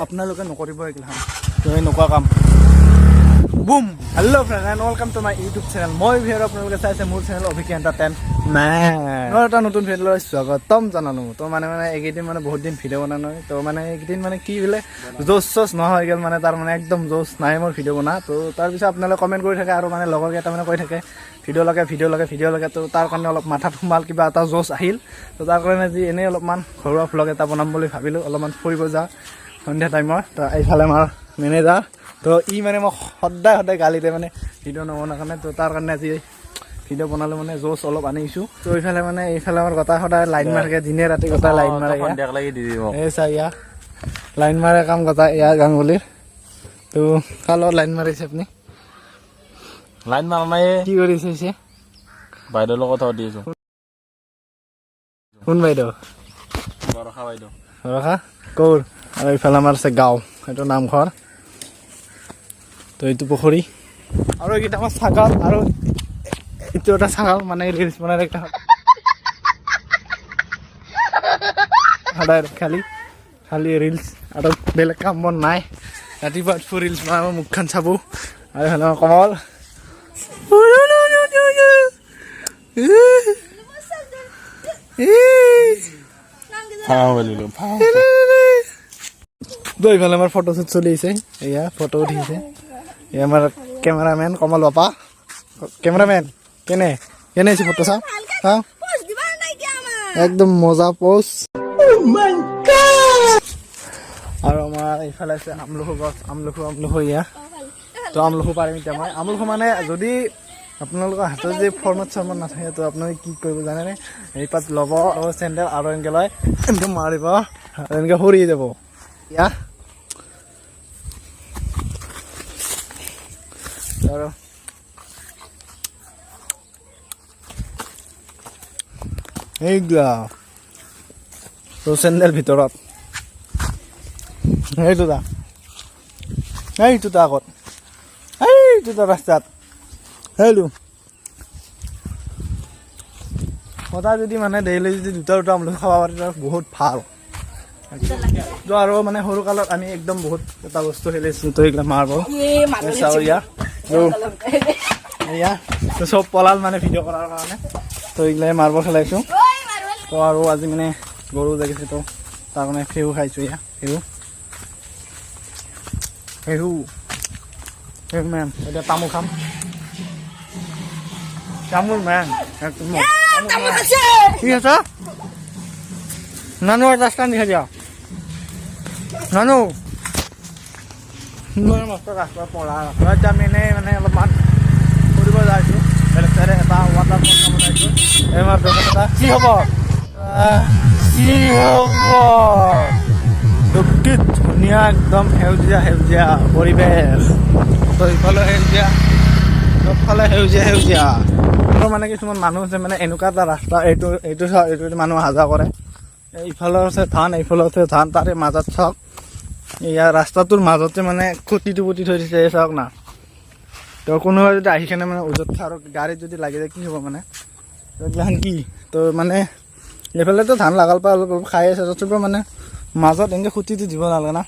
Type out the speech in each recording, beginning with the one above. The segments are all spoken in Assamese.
আপোনালোকে নকৰিব এইগিলা তো এনেকুৱা কাম broom hello' friend and welcome to my YouTube channel মই ভিডিঅ' আপোনালোকে চাইছে মোৰ চেনেল অভিকে এণ্টাৰটেইনমেণ্ট মই এটা নতুন ভিডিঅ'লৈ স্বাগতম জনালো তো মানে এইকেইদিন মানে বহুত দিন ভিডিঅ' বনা নাই তো মানে এইকেইদিন মানে কি বোলে জোচ চোচ নোহোৱা হৈ গ'ল মানে তাৰ মানে একদম জোচ নাই মোৰ ভিডিঅ' বনা তো তাৰপিছত আপোনালোকে কমেণ্ট কৰি থাকে আৰু মানে লগৰ কেইটা মানে কৈ থাকে ভিডিঅ' লাগে তো তাৰ কাৰণে অলপ মাথাত সোমাল কিবা এটা জোচ আহিল তো তাৰ কাৰণে আজি এনেই অলপমান ঘৰুৱা ভ্লগ এটা বনাম বুলি ভাবিলোঁ অলপমান ফুৰিব যাওঁ সন্ধিয়া টাইমত তো এইফালে আমাৰ মেনেজাৰ তো ই মানে মোক সদায় গালিতে মানে ভিডিঅ' নবনাৰ কাৰণে তো তাৰ কাৰণে আজি ভিডিঅ' বনালোঁ মানে জোচ অলপ আনিছোঁ তো এইফালে আমাৰ গোটাই সদায় লাইন মাৰে দিনে ৰাতি গোটাই লাইন মাৰে এই চা ইয়া লাইন মাৰে কাম গোটাই ইয়াৰ গাংগুলিৰ তো কাৰ লগত লাইন মাৰিছে আপুনি লাইন মাৰা নাই কি কৰিছে বাইদেউৰ লগত কথা পাতি আছো কোন বাইদেউ বৰষা বাইদেউ বৰষা ক'ৰ আৰু এইফালে আমাৰ আছে গাঁও সেইটো নামঘৰ তো এইটো পুখুৰী আৰু এইকেইটা আমাৰ ছাগল আৰু এইটো এটা ছাগল মানে ৰিলছ বনাই একটা সদায় খালি ৰিলছ আৰু বেলেগ কাম বন নাই ৰাতিপুৱা উঠো ৰিলছ বনাব মুখখন চাব আৰু এইফালে আমাৰ কমল তো এইফালে আমাৰ ফটো শ্বুট চলি আছে এয়া ফটো উঠিছে এয়া আমাৰ কেমেৰামেন কমল বাপা কেমেৰামেন কেনে হৈছে ফটো চাওঁ একদম মজা পোজ আৰু আমাৰ এইফালে আছে আমলখু গছ আমলখু এয়া তো আমলখু পাৰিম এতিয়া মই আমলখু মানে যদি আপোনালোকৰ হাতত যদি ফৰ্মত নাথাকে তো আপোনালোকে কি কৰিব জানেনে এই পাত ল'ব আৰু চেণ্ডেল আৰু এনেকৈ লয় এনেকৈ মাৰিব আৰু এনেকৈ সৰি যাব ইয়া আৰু এইগা তো চেণ্ডেল ভিতৰত এইটোটা আগত এইটোটা ৰাস্তাত হেল্ল' সদায় যদি মানে ডেইলি যদি দুটা আমলখি খাব পাৰি তাৰ বহুত ভাল তো আৰু মানে সৰু কালত আমি একদম বহুত এটা বস্তু খেলিছিলোঁ তো এইগিলা মাৰ্ব চাওঁ এয়া তো চব পলাল মানে ভিডিঅ' কৰাৰ কাৰণে তো এইগিলাই মাৰ্ব খেলাইছোঁ তো আৰু আজি মানে গৰু জাগিছে তো তাৰ কাৰণে ফেহু খাইছোঁ এয়া ফেহু মেম এতিয়া তামোল খাম তামোল মেম ঠিক আছে নানু এটা ষ্টান দিখা দিয়া নানু মস্ত ৰাস্তা পঢ়া এতিয়া আমি এনেই মানে অলপমান ফুৰিব যাইছোঁ বেলেগ চাইডে এটা ৱাটাৰ ফল চাব যাইছোঁ এইমাৰ এটা কি হ'ব ধুনীয়া একদম সেউজীয়া পৰিৱেশ তো ইফালে সেউজীয়া চবফালে সেউজীয়া আৰু মানে কিছুমান মানুহ আছে মানে এনেকুৱা এটা ৰাস্তা এইটো মানুহ অহা যোৱা কৰে ইফালে আছে ধান এইফালে আছে ধান তাৰে মাজত চাওক ইয়াৰ ৰাস্তাটোৰ মাজতে মানে খুঁটিটো পুতি থৈ দিছে চাওক না তো কোনোবা যদি আহি কেনে মানে ওজত আৰু গাড়ীত যদি লাগি যায় কি হ'ব মানে এইগিলাখান কি তো মানে এইফালেতো ধান লাগাল পৰা অলপ খাই আছে তথাপিও মানে মাজত এনেকৈ খুঁটিটো দিব নালাগে না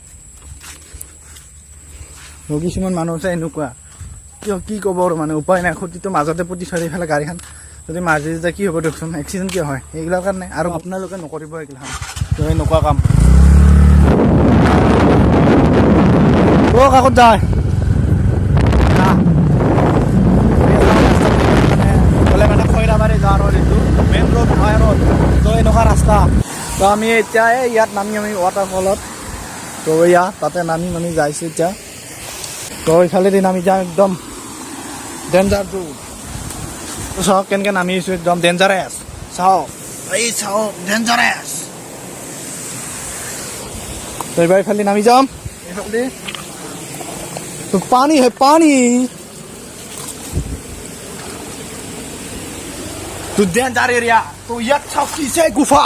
কিছুমান মানুহ আছে এনেকুৱা কি ক'ব আৰু মানে উপায় নাই খুঁটিটো মাজতে পুতি থৈ এইফালে গাড়ীখন যদি মাজি যায় কি হ'ব দিয়কচোন এক্সিডেণ্ট কিয় হয় এইগিলাৰ কাৰণে আৰু আপোনালোকে নকৰিব এইগিলাখন তো এনেকুৱা কাম কাকত যায় মানে খৈৰাবাৰী যাওঁ আৰু এইটো মেইন ৰোড হাই ৰোড তো এনেকুৱা ৰাস্তা তো আমি এতিয়া ইয়াত নামি আমি ৱাটাৰফলত তো তাতে নামি যাইছোঁ এতিয়া তো এইফালেদি নামি যাওঁ একদম ডেঞ্জাৰ তো চাওক কেনেকৈ নামি আহিছোঁ একদম ডেঞ্জাৰাছ চাওক ডেঞ্জাৰাছ তো এইবাৰ এইফালে নামি যাম এইফালে तो पानी है पानी तो डेंजर एरिया तो ये किसे गुफा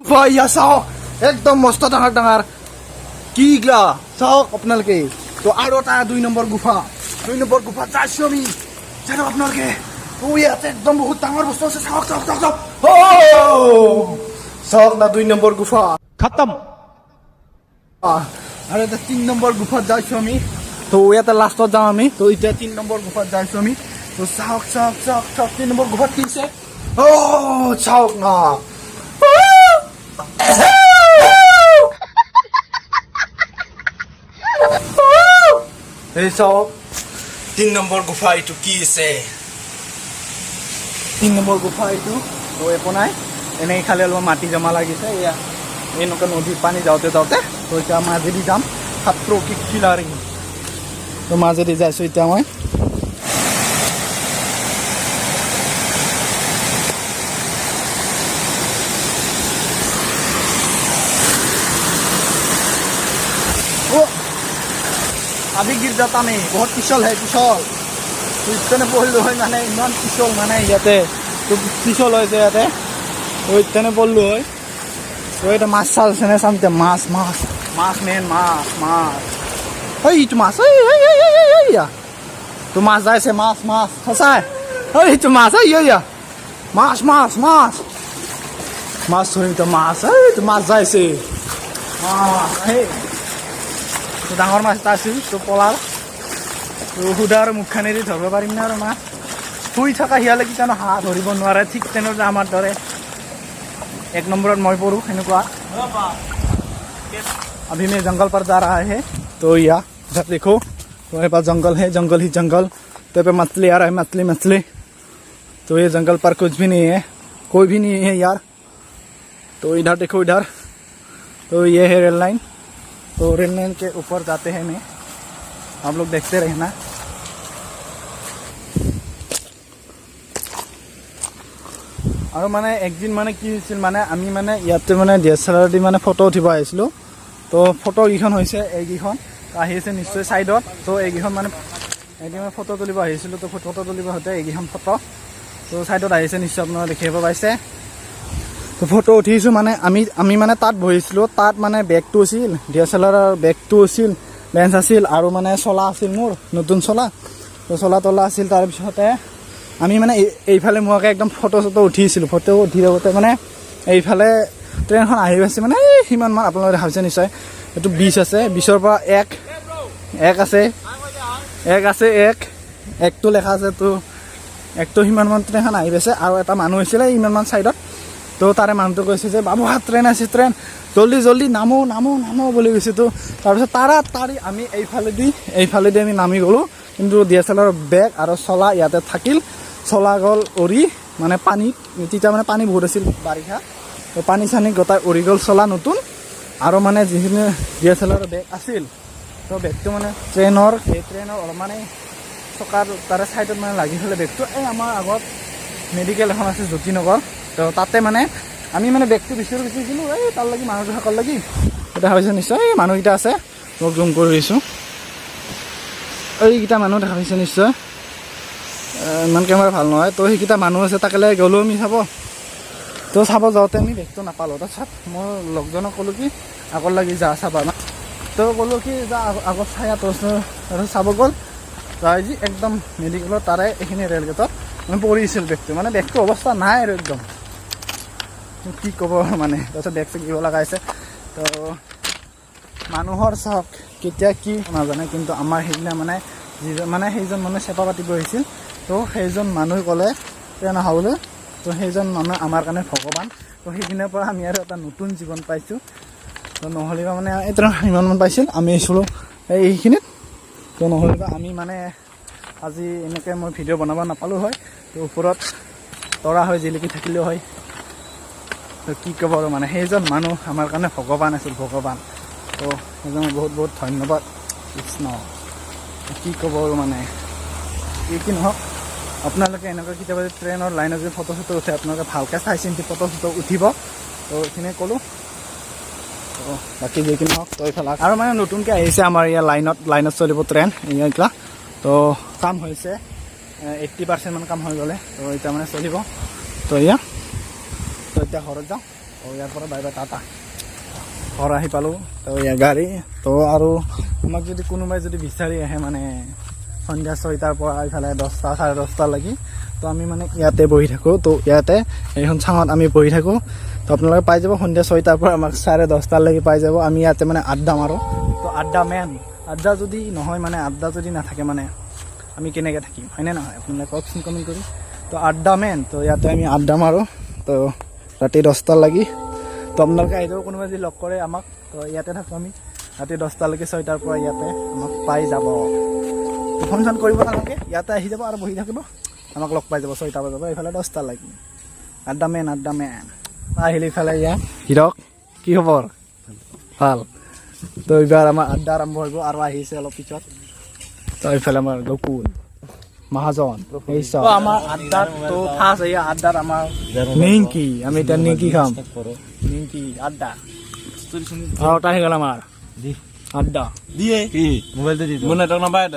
गुफा या साओ एकदम मस्त डाঙৰ কি গলা চাওক আপোনালোকে তো আৰু এটা 2 নম্বৰ গুফা যাইছো আমি জানো আপোনালোকে তো ইয়াতে একদম বহুত ডাঙৰ বস্তু আছে চাওক চাওক চাওক চাওক চাওক না 2 নম্বৰ গুফা খতম আৰু এটা 3 নম্বৰ গুফাত যাইছো আমি তো ইয়াতে লাষ্টত যাম আমি তো এতিয়া 3 নম্বৰ গুফাত যাইছো আমি তো চাওক চাওক চাওক চাওক 3 নম্বৰ গুফাত কি আছে চাওক না এই চাওক 3 নম্বৰ গুফা এইটো কি আছে 3 নম্বৰ গুফা এইটো তো একো নাই এনেই খালি অলপ মাটি জমা লাগিছে এয়া এনেকুৱা নদীৰ পানী যাওঁতে যাওঁতে তো এতিয়া মাজেদি যাম খাত্ৰ কি খিলাৰি তো মাজেদি যাইছোঁ এতিয়া মই अभी गिर जाता नहीं बहुत पिछल है पिछल तो इतने पड़लो है माने इमान पिछल माने इते तो पिछल है इते तो इतने पड़लो है तो ये माछ साल से सामते माछ माछ माछ मेन माछ माछ ओय इट माछ या तो माछ जाय से माछ माछ फसाय ओय इट माछ या माछ माछ माछ माछ थोड़ी तो माछ तो माछ जाय से हे ডাঙৰ মাছ এটা আছিল তো পলাৰ তো সুধা আৰু মুখখানেদি ধৰিব পাৰিম না আৰু মাছ শুই থকা হিয়ালে কি জানো হাঁহ ধৰিব নোৱাৰে ঠিক তেনেদৰে আমাৰ দৰে 1 নম্বৰত মই পঢ়োঁ সেনেকুৱা अभी मैं जंगल पर जा रहा है तो या इधर देखो तुम्हारे पास जंगल है जंगल ही जंगल तो पे मछली आ रहा है मछली मछली तो ये जंगल पर कुछ भी नहीं है कोई भी नहीं है यार तो इधर देखो इधर तो ये है रेल लाइन तो रेल लाइन के ऊपर जाते हैं मैं आप लोग देखते रहना और माने एक दिन माने की হৈছিল মানে আমি মানে ইয়াতে মানে DSLR দি মানে ফটো উঠিব আহিছিলো তো ফটো কিখন হৈছে এই কিখন আহি আছে নিশ্চয় সাইডত তো এই কিখন মানে এদিন ফটো তুলিব আহিছিলো তো ফটো তুলিব হতে এই কিখন ফটো তো সাইডত আহিছে নিশ্চয় আপোনালোকে দেখিব পাইছে তো ফটো উঠিছো মানে আমি মানে তাত বহিছিলো তাত মানে বেগটো আছিল DSLR বেগটো আছিল লেন্স আছিল আৰু মানে চলা আছিল মোৰ নতুন চলা তো চলা তলা আছিল তাৰ পিছতে আমি মানে এইফালে মোকে একদম ফটো উঠিছিলো ফটো উঠি থাকোঁতে মানে এইফালে ট্ৰেইনখন আহি আছে মানে সিমান মান আপোনালোকে ভাবিছে নিশ্চয় এইটো 20 আছে 20ৰ পৰা এক আছে একটো লেখা আছে তো একটো সিমান মান ট্ৰেইনখন আহি আছে আৰু এটা মানুহ হৈছিলে ইমান মান সাইডত তো তাৰে মানুহটো কৈছে যে বাবু হাত ট্ৰেইন আছে ট্ৰেইন জলদি জলদি নামো বুলি কৈছে তো তাৰপিছত তাৰি আমি এইফালেদি আমি নামি গ'লোঁ কিন্তু DSLR বেগ আৰু চলা ইয়াতে থাকিল চলা গ'ল উৰি মানে পানীত তেতিয়া মানে পানী বহুত আছিল বাৰিষা তো পানী চানী গোটাই উৰি গ'ল চলা নতুন আৰু মানে যিখিনি DSLR বেগ আছিল তো বেগটো মানে ট্ৰেইনৰ মানে চকাৰ তাৰে চাইডত মানে লাগি হ'লে বেগটো এই আমাৰ আগত মেডিকেল এখন আছে জ্যোতিনগৰ তো তাতে মানে আমি মানে বেগটো বিচাৰিছিলোঁ এই তাৰ লাগি মানুহটো সকল লাগি এটা ভাবিছে নিশ্চয় এই মানুহকেইটা আছে মোক জুম কৰি দিছোঁ এইকেইটা মানুহ দেখা পাইছে নিশ্চয় ইমান কেমেৰা ভাল নহয় তো সেইকেইটা মানুহ আছে তাকে লৈ গ'লোঁ আমি তো চাব যাওঁতে আমি বেগটো নাপালোঁ তাৰপিছত মই লগজনক ক'লোঁ কি আগত লাগি যা চাবা না তো ক'লোঁ কি যা আগত চাই তাৰপিছত চাব গ'ল যাই যি একদম মেডিকেলৰ তাৰে এইখিনি ৰেল গেটত মানে পৰিছিল বেগটো মানে বেগটো অৱস্থা নাই আৰু একদম কি ক'ব মানে তাৰপিছত বেগ চেগ দিব লগা হৈছে তো মানুহৰ চাওক কেতিয়া কি নাজানে কিন্তু আমাৰ সেইদিনা মানে যিজন মানে সেইজন মানুহে চেপা পাতিব আহিছিল তো সেইজন মানুহ ক'লে ট্ৰেইন আহাবলৈ তো সেইজন মানুহ আমাৰ কাৰণে ভগৱান তো সেইদিনাৰ পৰা আমি আৰু এটা নতুন জীৱন পাইছোঁ তো নহ'লে মানে এতিয়া ইমানমান পাইছিল আমি আহিছিলোঁ এইখিনিত তো নহ'লে আমি মানে আজি এনেকৈ মই ভিডিঅ' বনাব নাপালোঁ হয় তো ওপৰত তৰা হৈ জিলিকি থাকিলেও হয় তো কি ক'ব আৰু মানে সেইজন মানুহ আমাৰ কাৰণে ভগৱান আছিল ভগৱান তো সেইজন বহুত বহুত ধন্যবাদ কৃষ্ণ কি ক'ব আৰু মানে কি নহওক আপোনালোকে এনেকুৱা কেতিয়াবা ট্ৰেইনৰ লাইনত যদি ফটো চটো উঠে আপোনালোকে ভালকৈ চাই চিন্তি ফটো চটো উঠিব তো এইখিনিয়ে ক'লোঁ তো বাকী যি কি নহওক তো এইফালে আৰু মানে নতুনকৈ আহিছে আমাৰ ইয়াৰ লাইনত চলিব ট্ৰেইন এইগিলা তো কাম হৈছে 80% মান কাম হৈ গ'লে তো এতিয়া মানে চলিব তো এতিয়া ঘৰত যাওঁ তো ইয়াৰ পৰা বাই বাই টাটা ঘৰ আহি পালোঁ তো ইয়াৰ গাড়ী তো আৰু আমাক যদি কোনোবাই যদি বিচাৰি আহে মানে সন্ধিয়া 6টাৰ পৰা এইফালে 10টা 10:30 লাগি তো আমি মানে ইয়াতে বহি থাকোঁ তো ইয়াতে এইখন চাঙত আমি বহি থাকোঁ তো আপোনালোকে পাই যাব সন্ধিয়া 6টাৰ পৰা আমাক 10:30লৈকে পাই যাব আমি ইয়াতে মানে আড্ডা মাৰোঁ তো আড্ডা মেন আড্ডা যদি নহয় মানে আড্ডা যদি নাথাকে মানে আমি কেনেকৈ থাকিম হয়নে নহয় আপোনালোকে কওকচোন কমেণ্ট কৰি তো আড্ডা মেন তো ইয়াতে আমি আড্ডা মাৰোঁ তো ৰাতি 10টালৈকে তো আপোনালোকে আহি যাব কোনোবাই যদি লগ কৰে আমাক তো ইয়াতে থাকোঁ আমি ৰাতি 10টালৈকে 6টাৰ পৰা ইয়াতে আমাক পাই যাব তো ফোন চোন কৰিব নালাগে ইয়াতে আহি যাব আৰু বহি থাকিব আমাক লগ পাই যাব 6টা বজাৰ পৰা এইফালে 10টালৈকে আড্ডা মেন আহিলে ইফালে ইয়াত হিৰক কি খবৰ ভাল তো এইবাৰ আমাৰ আড্ডা আৰম্ভ হ'ব আৰু আহিছে অলপ পিছত তো এইফালে আমাৰ গকুল মহাজন আমাৰ আড্ডাত তো ফাৰ্ষ্ট এয়া আড্ডাত আমাৰ নিংকি আমি এতিয়া নিংকি খাম নিংকি আড্ডা আৰু এটা আহি গ'ল আমাৰ আড্ডা দিয়ে কি মোবাইলটো দি মোৰ নেটৱৰ্ক নাপায়